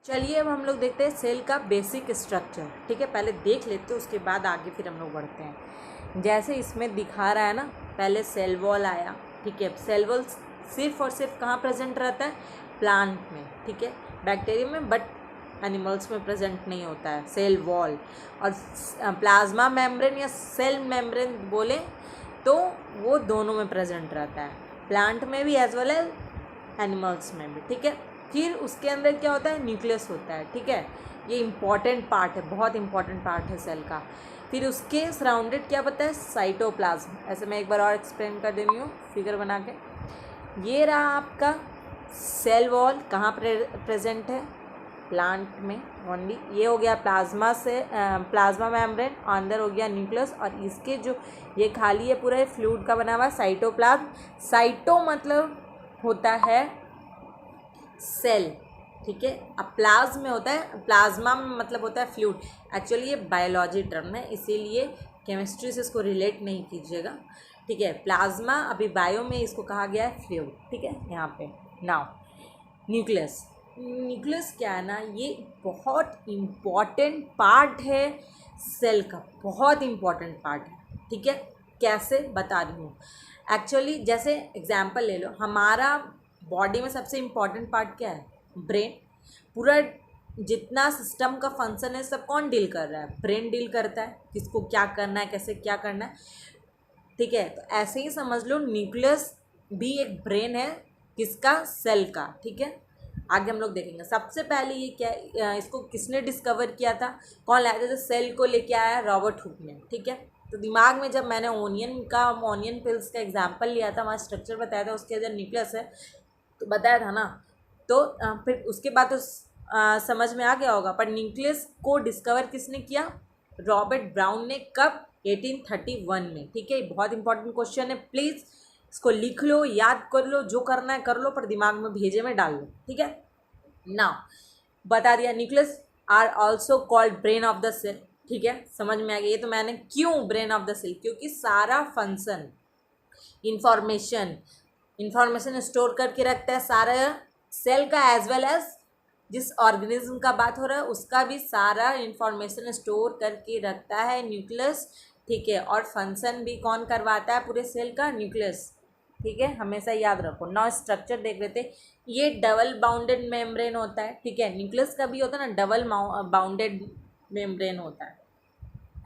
चलिए अब हम लोग देखते हैं सेल का बेसिक स्ट्रक्चर। ठीक है, पहले देख लेते हैं, उसके बाद आगे फिर हम लोग बढ़ते हैं। जैसे इसमें दिखा रहा है ना, पहले सेल वॉल आया। ठीक है, सेल वॉल सिर्फ और सिर्फ कहाँ प्रेजेंट रहता है? प्लांट में। ठीक है, बैक्टीरिया में, बट एनिमल्स में प्रेजेंट नहीं होता है सेल वॉल। और प्लाज्मा मेम्ब्रेन या सेल मेम्ब्रेन बोले तो वो दोनों में प्रेजेंट रहता है, प्लांट में भी एज वेल एज एनिमल्स में भी। ठीक है, फिर उसके अंदर क्या होता है? न्यूक्लियस होता है। ठीक है, ये इम्पॉर्टेंट पार्ट है, बहुत इंपॉर्टेंट पार्ट है सेल का। फिर उसके सराउंडेड क्या पता है? साइटोप्लाज्म। ऐसे मैं एक बार और एक्सप्लेन कर दे रही हूँ फिगर बना के। ये रहा आपका सेल वॉल, कहाँ प्रेजेंट है? प्लांट में ओनली। ये हो गया प्लाज्मा से प्लाज्मा मेम्ब्रेन, अंदर हो गया न्यूक्लियस, और इसके जो ये खाली है पूरा फ्लूइड का बना हुआ साइटोप्लाज्म। साइटो मतलब होता है सेल। ठीक है, अब प्लाज्म में होता है, प्लाज्मा में मतलब होता है फ्लूइड। एक्चुअली ये बायोलॉजी टर्म है, इसीलिए केमिस्ट्री से इसको रिलेट नहीं कीजिएगा। ठीक है, प्लाज्मा अभी बायो में इसको कहा गया है फ्लूइड। ठीक है, यहाँ पे नाउ न्यूक्लियस। न्यूक्लियस क्या है ना, ये बहुत इम्पॉर्टेंट पार्ट है सेल का, बहुत इम्पॉर्टेंट पार्ट है। ठीक है, कैसे बता रही हूँ। एक्चुअली जैसे एग्जाम्पल ले लो, हमारा बॉडी में सबसे इम्पॉर्टेंट पार्ट क्या है? ब्रेन। पूरा जितना सिस्टम का फंक्शन है सब कौन डील कर रहा है? ब्रेन डील करता है, किसको क्या करना है, कैसे क्या करना है। ठीक है, तो ऐसे ही समझ लो न्यूक्लियस भी एक ब्रेन है, किसका? सेल का। ठीक है, आगे हम लोग देखेंगे। सबसे पहले ये क्या, इसको किसने डिस्कवर किया था? कौन लाया था? सेल को लेके आया रॉबर्ट हुक ने। ठीक है, तो दिमाग में जब मैंने ऑनियन पिल्स का एग्जाम्पल लिया था, वहाँ स्ट्रक्चर बताया था, उसके अंदर न्यूक्लियस है तो बताया था ना। तो फिर उसके बाद तो समझ में आ गया होगा। पर न्यूक्लियस को डिस्कवर किसने किया? रॉबर्ट ब्राउन ने। कब? 1831 में। ठीक है, बहुत इंपॉर्टेंट क्वेश्चन है, प्लीज़ इसको लिख लो, याद कर लो, जो करना है कर लो, पर दिमाग में भेजे में डाल लो। ठीक है, ना बता दिया nucleus are also called brain of the cell. ठीक है, समझ में आ गया। ये तो मैंने क्यों ब्रेन ऑफ द सेल, क्योंकि सारा फंक्शन इंफॉर्मेशन स्टोर करके रखता है सारा सेल का, एज वेल एज जिस ऑर्गेनिज्म का बात हो रहा है उसका भी सारा इंफॉर्मेशन स्टोर करके रखता है न्यूक्लियस। ठीक है, और फंक्शन भी कौन करवाता है पूरे सेल का? न्यूक्लियस। ठीक है, हमेशा याद रखो। नौ स्ट्रक्चर देख लेते। ये डबल बाउंडेड मेम्ब्रेन होता है। ठीक है, न्यूक्लियस का भी होता है ना, डबल बाउंडेड मेम्ब्रेन होता है,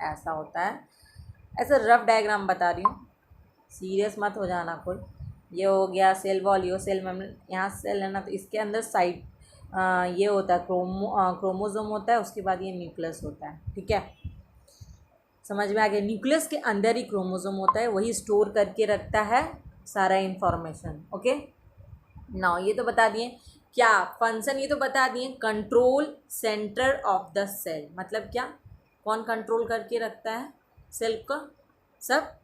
ऐसा होता है। ऐसे रफ डायग्राम बता रही हूँ, सीरियस मत हो जाना कोई। ये हो गया सेल वॉल, ये सेल मेम्ब्रेन, यहाँ सेल है ना, तो इसके अंदर साइड ये होता है क्रोमोसोम होता है, उसके बाद ये न्यूक्लियस होता है। ठीक है, समझ में आ गया। न्यूक्लियस के अंदर ही क्रोमोसोम होता है, वही स्टोर करके रखता है सारा इंफॉर्मेशन। ओके, नाउ ये तो बता दिए क्या फंक्शन, ये तो बता दिए। Control centre of the cell मतलब क्या? कौन कंट्रोल करके रखता है सेल का? सब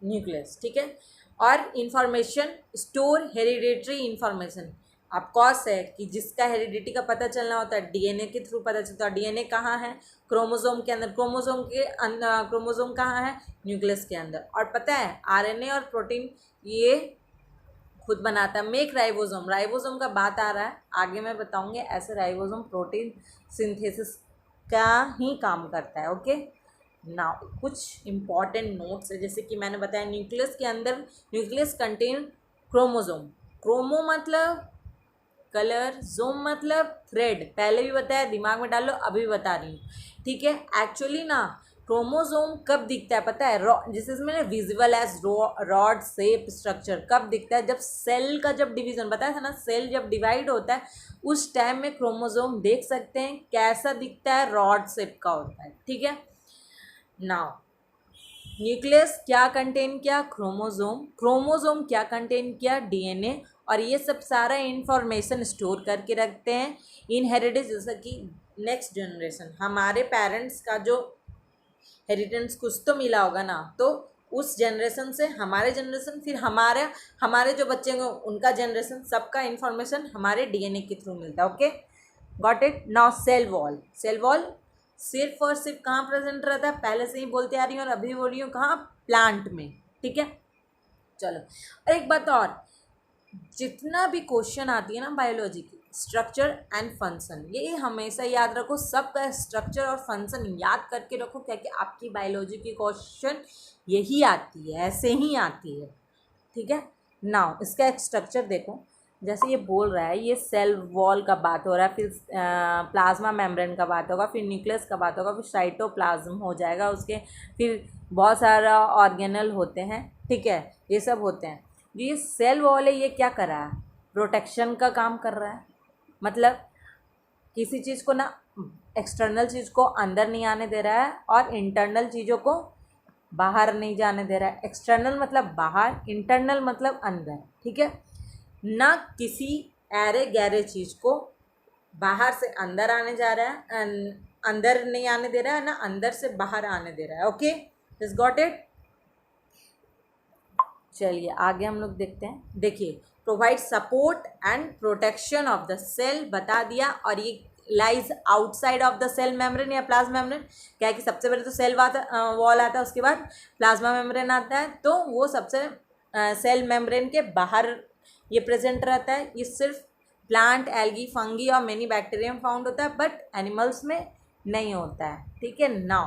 न्यूक्लियस। ठीक है, और information store hereditary information. Of course है कि जिसका हेरिडिटी का पता चलना होता है डीएनए के थ्रू पता चलता है। डीएनए कहाँ है? क्रोमोसोम के अंदर। क्रोमोसोम कहाँ है? न्यूक्लियस के अंदर। और पता है आरएनए और प्रोटीन ये खुद बनाता है। मेक राइबोसोम, राइबोसोम का बात आ रहा है, आगे मैं बताऊंगी। ऐसे राइबोसोम प्रोटीन सिंथेसिस का ही काम करता है। ओके, ना कुछ इंपॉर्टेंट नोट्स है, जैसे कि मैंने बताया न्यूक्लियस के अंदर, न्यूक्लियस कंटेन क्रोमोसोम। क्रोमो मतलब कलर, जोम मतलब थ्रेड। पहले भी बताया, दिमाग में डालो, अभी भी बता रही हूँ। ठीक है, एक्चुअली ना क्रोमोसोम कब दिखता है पता है? जिस इसमें visible as rod shape structure कब दिखता है? जब सेल का जब डिवीजन बताया था ना, सेल जब डिवाइड होता है उस टाइम में क्रोमोसोम देख सकते हैं। कैसा दिखता है? रॉड शेप का होता है। ठीक है, नाउ न्यूक्लियस क्या कंटेन किया? क्रोमोसोम। क्रोमोसोम क्या कंटेन किया? डीएनए। और ये सब सारा इंफॉर्मेशन स्टोर करके रखते हैं इनहेरिटेंस, जैसा कि नेक्स्ट जनरेशन, हमारे पेरेंट्स का जो हेरिटेंस कुछ तो मिला होगा ना, तो उस जनरेशन से हमारे जनरेशन, फिर हमारे जो बच्चे होंगे उनका जनरेशन, सबका इंफॉर्मेशन हमारे डीएनए के थ्रू मिलता है। Okay, got it. Now cell wall. Cell wall सिर्फ और सिर्फ कहाँ प्रेजेंट रहता है? पहले से ही बोलते आ रही हूँ और अभी बोल रही हूँ, कहाँ? प्लांट में। ठीक है, चलो। और एक बात और, जितना भी क्वेश्चन आती है ना बायोलॉजी की, स्ट्रक्चर एंड फंक्शन, ये हमेशा याद रखो, सबका स्ट्रक्चर और फंक्शन याद करके रखो, क्या कि आपकी बायोलॉजी की क्वेश्चन यही आती है, ऐसे ही आती है, ठीक है। नाउ इसका एक स्ट्रक्चर देखो, जैसे ये बोल रहा है, ये सेल वॉल का बात हो रहा है, फिर प्लाज्मा मेम्ब्रेन का बात होगा, फिर न्यूक्लियस का बात होगा, फिर साइटोप्लाज्म हो जाएगा उसके, फिर बहुत सारा ऑर्गेनल होते हैं, ठीक है, ये सब होते हैं। जो ये सेल वॉल है, ये क्या कर रहा है, प्रोटेक्शन का काम कर रहा है, मतलब किसी चीज़ को ना, एक्सटर्नल चीज़ को अंदर नहीं आने दे रहा है और इंटरनल चीज़ों को बाहर नहीं जाने दे रहा है। एक्सटर्नल मतलब बाहर, इंटरनल मतलब अंदर, ठीक है। ना किसी ऐरे गैरे चीज़ को बाहर से अंदर आने जा रहा है, अंदर नहीं आने दे रहा है, ना अंदर से बाहर आने दे रहा है। Okay, this got it. चलिए आगे हम लोग देखते हैं। देखिए, provide support and protection of the cell बता दिया, और ये lies outside of the cell membrane या प्लाज्मा मेम्ब्रेन। क्या है कि सबसे पहले तो सेल वॉल आता है, उसके बाद प्लाज्मा मेम्ब्रेन आता है, तो वो सबसे सेल मेम्ब्रेन के बाहर ये प्रेजेंट रहता है। ये सिर्फ प्लांट, एल्गी, फंगी और मेनी बैक्टीरियम फाउंड होता है, बट एनिमल्स में नहीं होता है, ठीक है। Now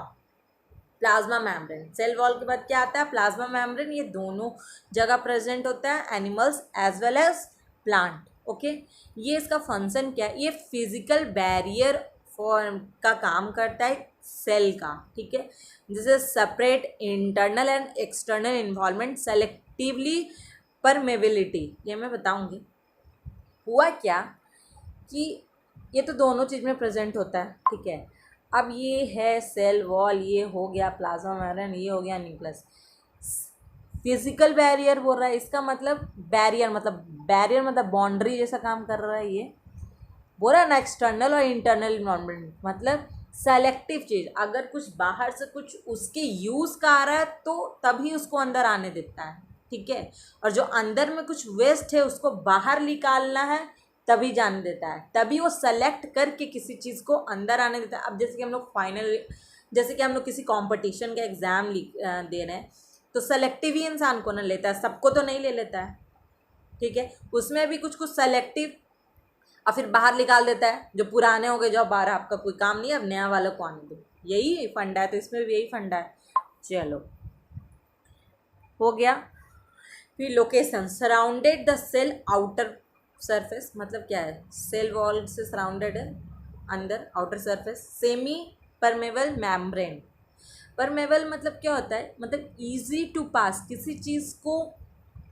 plasma membrane, cell wall के बाद क्या आता है, प्लाज्मा मेम्ब्रेन। ये दोनों जगह प्रेजेंट होता है, animals as well as plant. Okay, ये इसका फंक्शन क्या है, ये फिजिकल बैरियर फॉर्म का काम करता है सेल का, ठीक है। जैसे separate internal and external involvement, selectively permeability, ये मैं बताऊंगी। हुआ क्या कि ये तो दोनों चीज़ में प्रेजेंट होता है, ठीक है। अब ये है सेल वॉल, ये हो गया प्लाज्मा मेम्ब्रेन, ये हो गया न्यूक्लियस। फिजिकल बैरियर बोल रहा है, इसका मतलब बैरियर मतलब बाउंड्री जैसा काम कर रहा है। ये बोल रहा है ना, एक्सटर्नल और इंटरनल इन्वायरमेंट मतलब सेलेक्टिव चीज़, अगर कुछ बाहर से कुछ उसके यूज़ का आ रहा है तो तभी उसको अंदर आने देता है, ठीक है। और जो अंदर में कुछ वेस्ट है उसको बाहर निकालना है तभी जाने देता है, तभी वो सेलेक्ट करके किसी चीज़ को अंदर आने देता है। अब जैसे कि हम लोग किसी कंपटीशन का एग्ज़ाम दे रहे हैं, तो सेलेक्टिव ही इंसान को ना लेता है, सबको तो नहीं ले लेता है, ठीक है। उसमें भी कुछ कुछ सेलेक्टिव और फिर बाहर निकाल देता है, जो पुराने हो गए, जो बाहर आपका कोई काम नहीं है, अब नया वालों को आने दो, यही फंडा है। तो इसमें भी यही फंडा है। चलो हो गया। फिर location, surrounded the cell outer surface, मतलब क्या है, सेल वॉल से सराउंडेड है अंदर, outer surface. Semi permeable membrane, permeable मतलब क्या होता है, मतलब इजी टू पास, किसी चीज़ को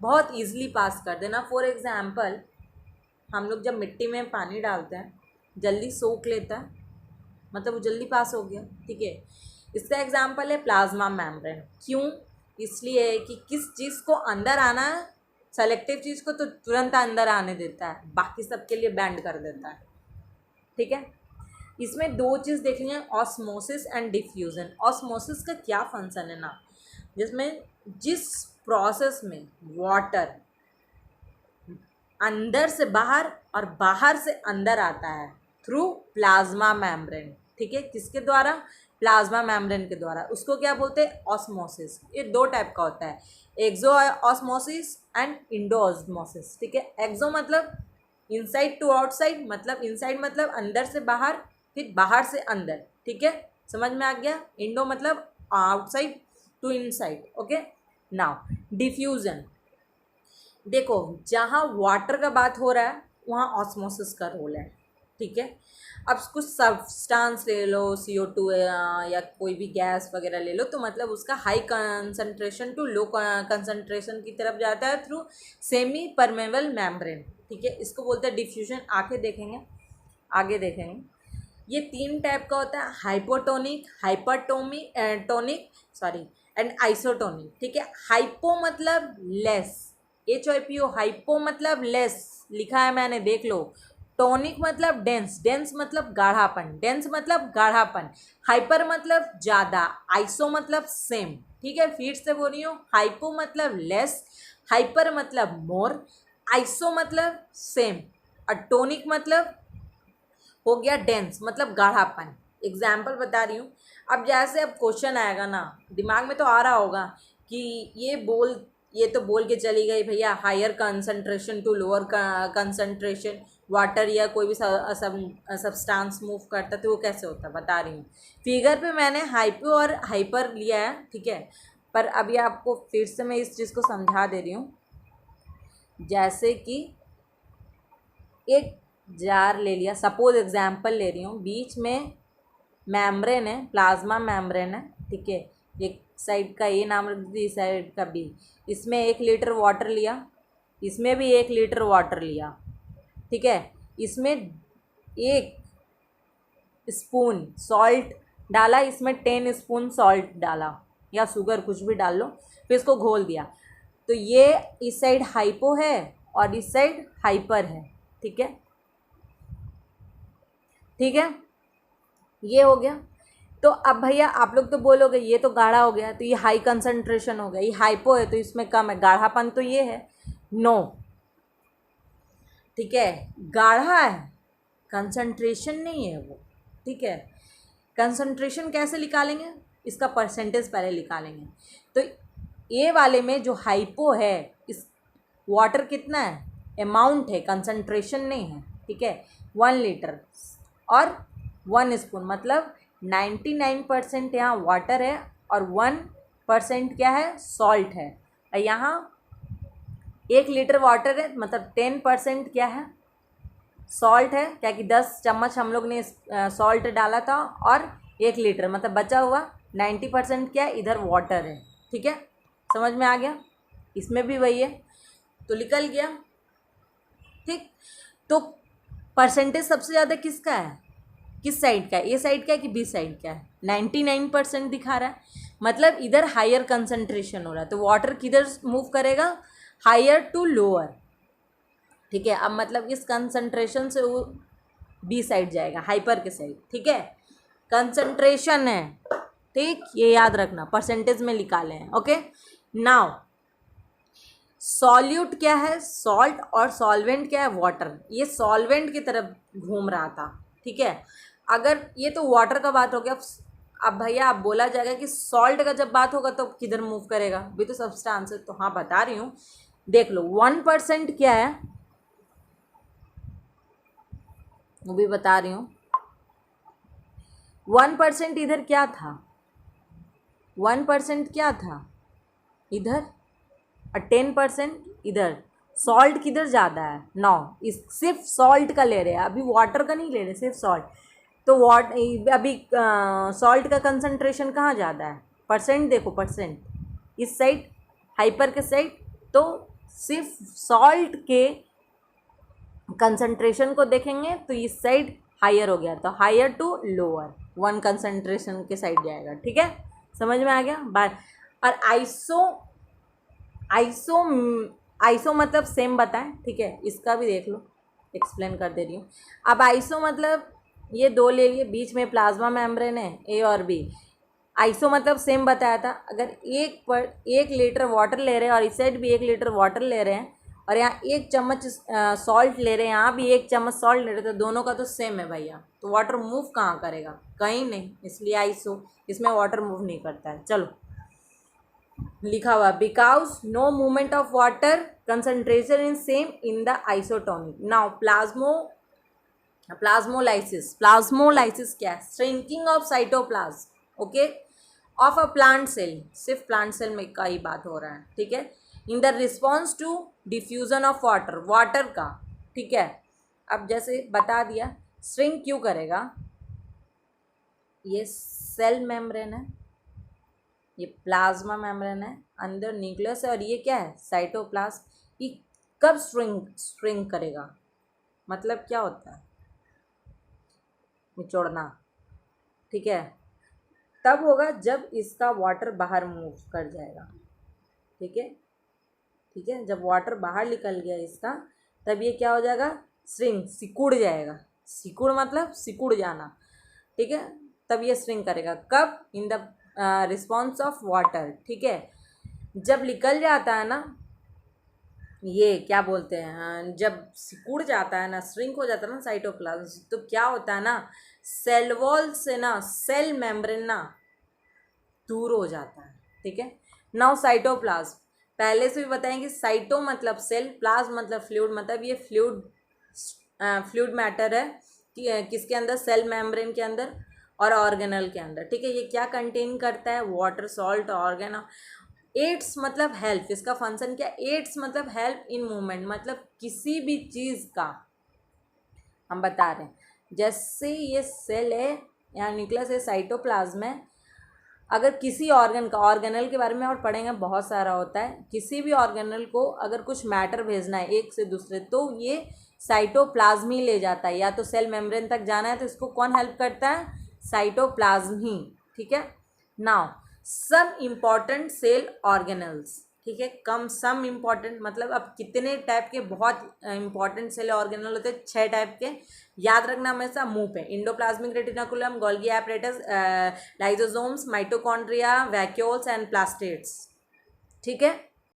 बहुत ईजिली पास कर देना। फॉर एग्जाम्पल, हम लोग जब मिट्टी में पानी डालते हैं, जल्दी सोख लेता है, मतलब वो जल्दी पास हो गया, ठीक है। इसका एग्जाम्पल है प्लाज्मा मेम्ब्रेन। क्यों, इसलिए कि किस चीज़ को अंदर आना है, सेलेक्टिव चीज़ को तो तुरंत अंदर आने देता है, बाकी सबके लिए बैंड कर देता है, ठीक है। इसमें दो चीज़ देखनी है, ऑस्मोसिस एंड डिफ्यूज़न। ऑस्मोसिस का क्या फंक्शन है ना, जिस प्रोसेस में वाटर अंदर से बाहर और बाहर से अंदर आता है थ्रू प्लाज्मा मेम्ब्रेन, ठीक है। किसके द्वारा, प्लाज्मा मेम्ब्रेन के द्वारा, उसको क्या बोलते हैं, ऑस्मोसिस। ये दो टाइप का होता है, एक्सो ऑस्मोसिस एंड इंडो ऑस्मोसिस, ठीक है। एक्सो मतलब इनसाइड टू आउटसाइड, मतलब इनसाइड मतलब अंदर से बाहर, फिर बाहर से अंदर, ठीक है, समझ में आ गया। इंडो मतलब outside to inside, okay. Now diffusion, देखो जहाँ वाटर का बात हो रहा है वहाँ ऑस्मोसिस का रोल है, ठीक है। अब कुछ सब्सटेंस ले लो, CO2 या कोई भी गैस वगैरह ले लो, तो मतलब उसका high concentration to low concentration की तरफ जाता है थ्रू सेमी परमेबल मेम्ब्रेन, ठीक है। इसको बोलते हैं डिफ्यूजन। आगे देखेंगे। ये तीन टाइप का होता है, हाइपोटोनिक, टोनिक एंड आइसोटोनिक, ठीक है। हाइपो मतलब लेस, HIPO, हाइपो मतलब लेस, लिखा है मैंने, देख लो। टोनिक मतलब डेंस मतलब गाढ़ापन, हाइपर मतलब ज़्यादा, आइसो मतलब सेम, ठीक है। फिर से बोल रही हूँ, हाइपो मतलब लेस, हाइपर मतलब मोर, आइसो मतलब सेम, और टोनिक मतलब हो गया डेंस, मतलब गाढ़ापन। एग्जाम्पल बता रही हूँ। अब जैसे अब क्वेश्चन आएगा ना, दिमाग में तो आ रहा होगा कि ये तो बोल के चली गई भैया, higher concentration to lower concentration, water या कोई भी सब्सटेंस मूव करता है तो वो कैसे होता है बता रही हूँ। फिगर पे मैंने हाइपो और हाइपर लिया है, ठीक है, पर अभी आपको फिर से मैं इस चीज़ को समझा दे रही हूँ। जैसे कि एक जार ले लिया, सपोज एग्जाम्पल ले रही हूँ, बीच में मेम्ब्रेन है, प्लाज्मा मेम्ब्रेन है, ठीक है, एक साइड का ए नाम रख दीजिए, इस साइड का बी। इसमें 1 लीटर वाटर लिया, इसमें भी 1 लीटर वाटर लिया, ठीक है, इसमें 1 स्पून सॉल्ट डाला, इसमें 10 स्पून सॉल्ट डाला या शुगर कुछ भी डाल लो, फिर इसको घोल दिया। तो ये इस साइड हाइपो है और इस साइड हाइपर है, ठीक है, ठीक है, ये हो गया। तो अब भैया आप लोग तो बोलोगे ये तो गाढ़ा हो गया, तो ये हाई कंसंट्रेशन हो गया, ये हाइपो है तो इसमें कम है, गाढ़ापन तो ये है। नो, ठीक है, गाढ़ा है, कंसंट्रेशन नहीं है वो, ठीक है। कंसंट्रेशन कैसे निकालेंगे, इसका परसेंटेज पहले निकालेंगे। तो ए वाले में जो हाइपो है, इस वाटर कितना है, अमाउंट है, कंसंट्रेशन नहीं है, ठीक है, 1 लीटर और 1 स्पून, मतलब 99% यहाँ वाटर है और 1% क्या है, सॉल्ट है। और यहाँ 1 लीटर वाटर है, मतलब 10% क्या है, सॉल्ट है, क्या कि 10 चम्मच हम लोग ने सॉल्ट डाला था, और 1 लीटर मतलब बचा हुआ 90% क्या है, इधर वाटर है, ठीक है, समझ में आ गया। इसमें भी वही है, तो निकल गया, ठीक। तो परसेंटेज सबसे ज़्यादा किसका है, किस साइड का है, ए साइड का है कि बी साइड का है, 99% दिखा रहा है, मतलब इधर हायर कंसंट्रेशन हो रहा है। तो वाटर किधर मूव करेगा, हायर टू लोअर, ठीक है। अब मतलब इस कंसंट्रेशन से वो बी साइड जाएगा, हाइपर के साइड, ठीक है, कंसंट्रेशन है, ठीक, ये याद रखना, परसेंटेज में निकाले हैं, ओके। नाउ सॉल्यूट क्या है, सॉल्ट, और सॉल्वेंट क्या है, वाटर। ये सॉल्वेंट की तरफ घूम रहा था, ठीक है। अगर ये तो वाटर का बात हो गया, अब भैया आप बोला जाएगा कि सॉल्ट का जब बात होगा तो किधर मूव करेगा, भी तो सब्सटेंस है, तो हाँ बता रही हूँ, देख लो 1% क्या है, वो भी बता रही हूँ। 1% इधर क्या था, 1% क्या था इधर, और 10% इधर। सॉल्ट किधर ज़्यादा है, 9, इस सिर्फ सॉल्ट का ले रहे हैं, अभी वाटर का नहीं ले रहे, सिर्फ सॉल्ट। तो अभी सॉल्ट का कंसंट्रेशन कहाँ ज़्यादा है, परसेंट देखो, परसेंट इस साइड, हाइपर के साइड, तो सिर्फ सॉल्ट के कंसंट्रेशन को देखेंगे तो इस साइड हायर हो गया, तो हायर टू लोअर, 1 कंसंट्रेशन के साइड जाएगा, ठीक है, समझ में आ गया बात। और आइसो मतलब सेम बताएं, ठीक है, इसका भी देख लो, एक्सप्लेन कर दे रही हूँ। अब आइसो मतलब ये 2 ले लिए, बीच में प्लाज्मा मेम्ब्रेन है, ए और बी। आइसो मतलब सेम बताया था, अगर 1 लीटर वाटर ले रहे हैं और इस साइड भी 1 लीटर वाटर ले रहे हैं, और यहाँ 1 चम्मच सॉल्ट ले रहे हैं, यहाँ भी 1 चम्मच सॉल्ट ले रहे हैं, तो दोनों का तो सेम है भैया, तो वाटर मूव कहाँ करेगा, कहीं नहीं, इसलिए आइसो, इसमें वाटर मूव नहीं करता है। चलो लिखा हुआ, because no movement of water, concentration in same in the isotonic. Now plasmolysis क्या है, shrinking of cytoplasm, okay, of a plant cell, सिर्फ प्लांट सेल में का ही बात हो रहा है, ठीक है, in the response to diffusion of water का, ठीक है। अब जैसे बता दिया, श्रिंक क्यों करेगा, ये सेल मेम्ब्रेन है, ये प्लाज्मा मेम्ब्रेन है, अंदर न्यूक्लियस है, और ये क्या है, साइटोप्लाज्म। ये कब श्रिंक करेगा, मतलब क्या होता है, निचोड़ना, ठीक है, तब होगा जब इसका वाटर बाहर मूव कर जाएगा, ठीक है, ठीक है, जब वाटर बाहर निकल गया इसका, तब ये क्या हो जाएगा, सिकुड़ जाएगा, सिकुड़ मतलब सिकुड़ जाना, ठीक है, तब ये श्रिंक करेगा, कब, इन द रिस्पॉन्स ऑफ वाटर, ठीक है। जब निकल जाता है ना, ये क्या बोलते हैं, जब सिकुड़ जाता है ना, श्रिंक हो जाता है ना साइटोप्लाज्म, तो क्या होता है ना, सेल वॉल से ना सेल मेम्ब्रेन ना दूर हो जाता है, ठीक है। नाउ साइटोप्लाज्म, पहले से भी बताएंगे, साइटो मतलब सेल, प्लाज्म मतलब फ्लूइड, मतलब ये फ्लूइड फ्लूइड मैटर है कि किसके अंदर, सेल मेम्ब्रेन के अंदर और ऑर्गेनल के अंदर, ठीक है। ये क्या कंटेन करता है, वाटर, सॉल्ट, ऑर्गेन। एड्स मतलब हेल्प, इसका फंक्शन क्या, एड्स मतलब हेल्प इन मूवमेंट, मतलब किसी भी चीज़ का हम बता रहे हैं। जैसे ये सेल है या न्यूक्लियस है, साइटोप्लाज्म है, अगर किसी ऑर्गन का, ऑर्गेनल के बारे में और पढ़ेंगे बहुत सारा होता है, किसी भी ऑर्गेनल को अगर कुछ मैटर भेजना है एक से दूसरे, तो ये साइटोप्लाज्म ही ले जाता है, या तो सेल मेम्ब्रेन तक जाना है तो इसको कौन हेल्प करता है, साइटोप्लाज्म ही, ठीक है। Now some important cell organelles, ठीक है। कम सम इम्पॉर्टेंट मतलब अब कितने टाइप के बहुत इंपॉर्टेंट सेल ऑर्गेनल होते हैं, 6 टाइप के, याद रखना हमेशा मुंह पे। Endoplasmic reticulum, Golgi apparatus, lysosomes, mitochondria, vacuoles and plastids, ठीक है।